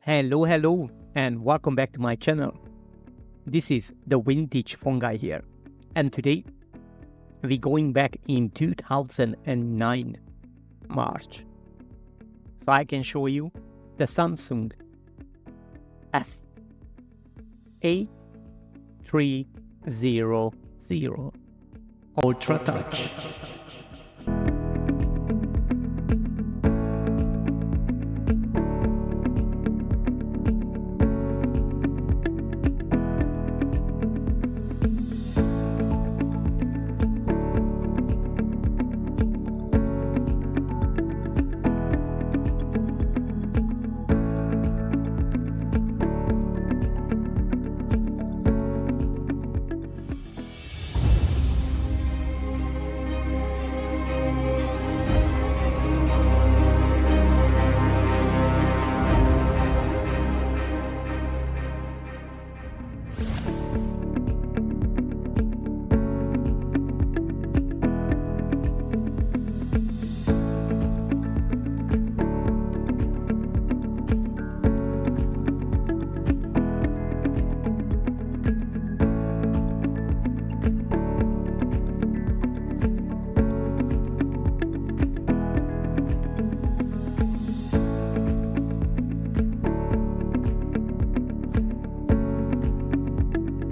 Hello, and welcome back to my channel. This is the Vintage Phone Guy here, and today we're going back in 2009 March, so I can show you the Samsung S8300 Ultra Touch.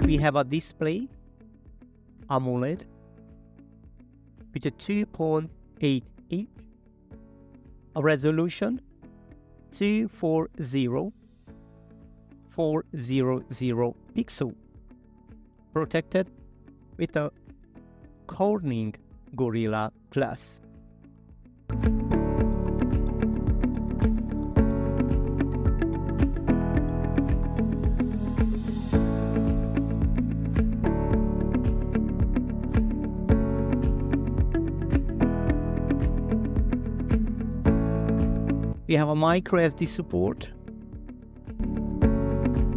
We have a display AMOLED with a 2.8 inch, a resolution 240,400 pixel, protected with a Corning Gorilla Glass. We have a micro SD support,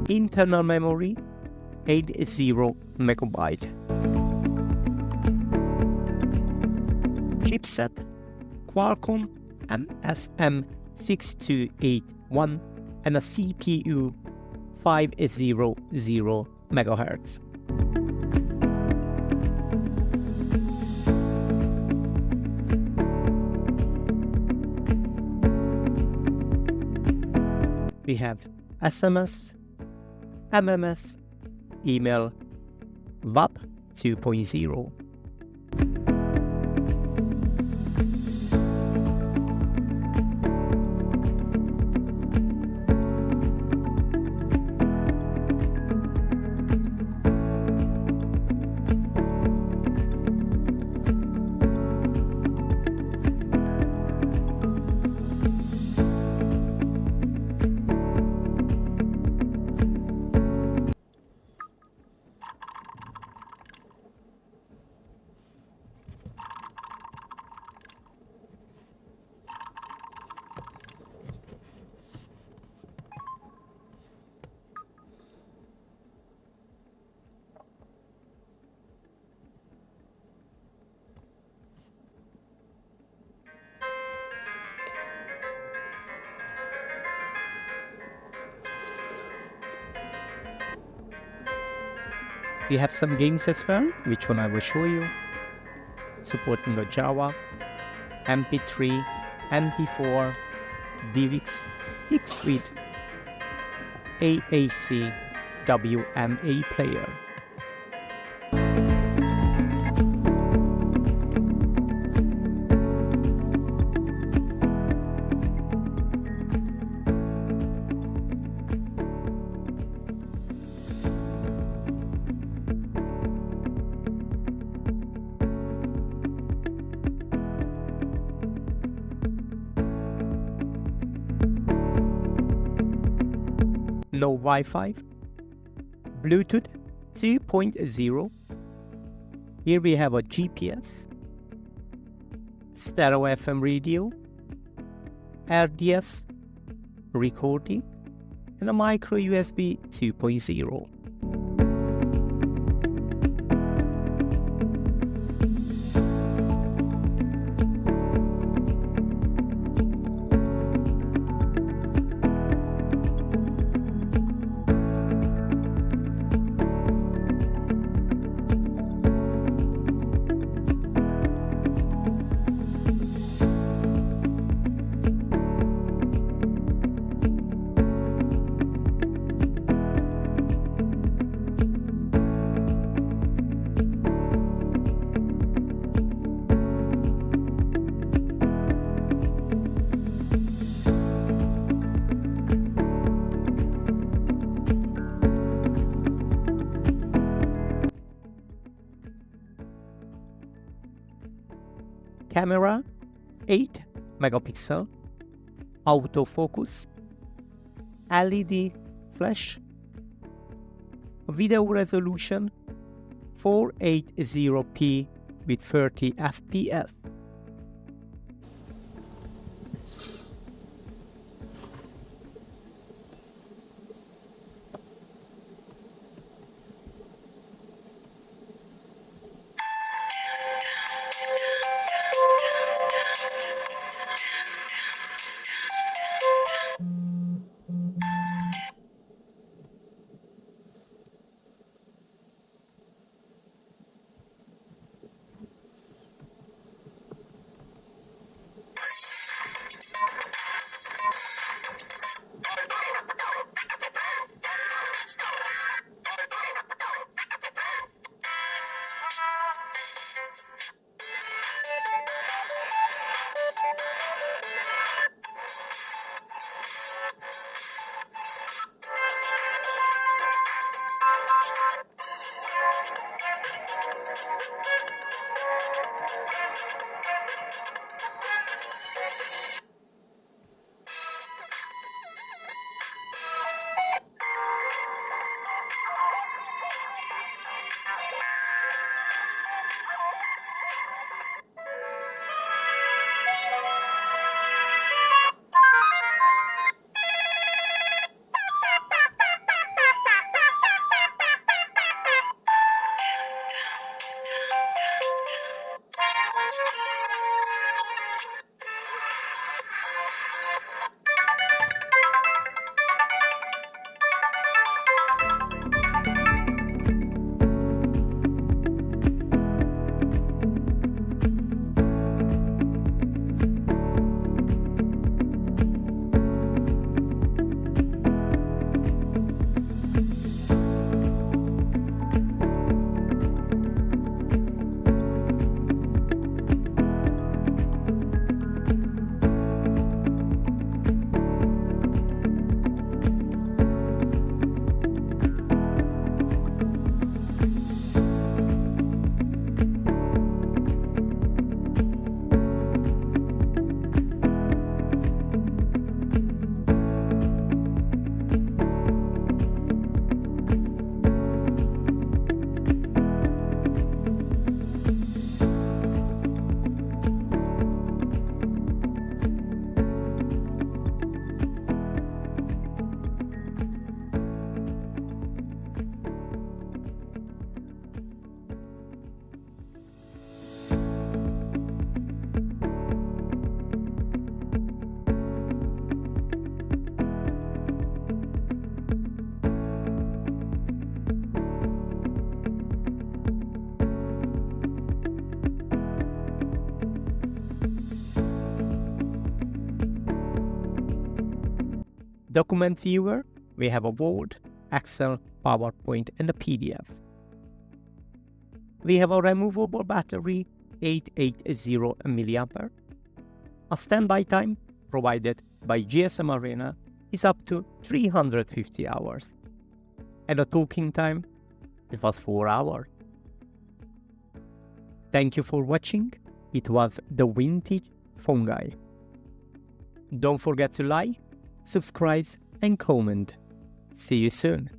internal memory 80 megabyte, chipset Qualcomm MSM6281 and a CPU 500 MHz. We have SMS, MMS, email, WAP 2.0. We have some games as well, which one I will show you, supporting the Java, MP3, MP4, DivX, Xsuite, AAC, WMA player. No Wi-Fi, Bluetooth 2.0. Here we have a GPS, stereo FM radio, RDS recording, and a micro USB 2.0. camera 8 megapixel, autofocus, LED flash, video resolution 480p with 30 fps. Document viewer, we have a Word, Excel, PowerPoint and a PDF. We have a removable battery 880 mAh. A standby time provided by GSM Arena is up to 350 hours. And a talking time, it was 4 hours. Thank you for watching. It was the Vintage Phone Guy. Don't forget to like, subscribe and comment. See you soon.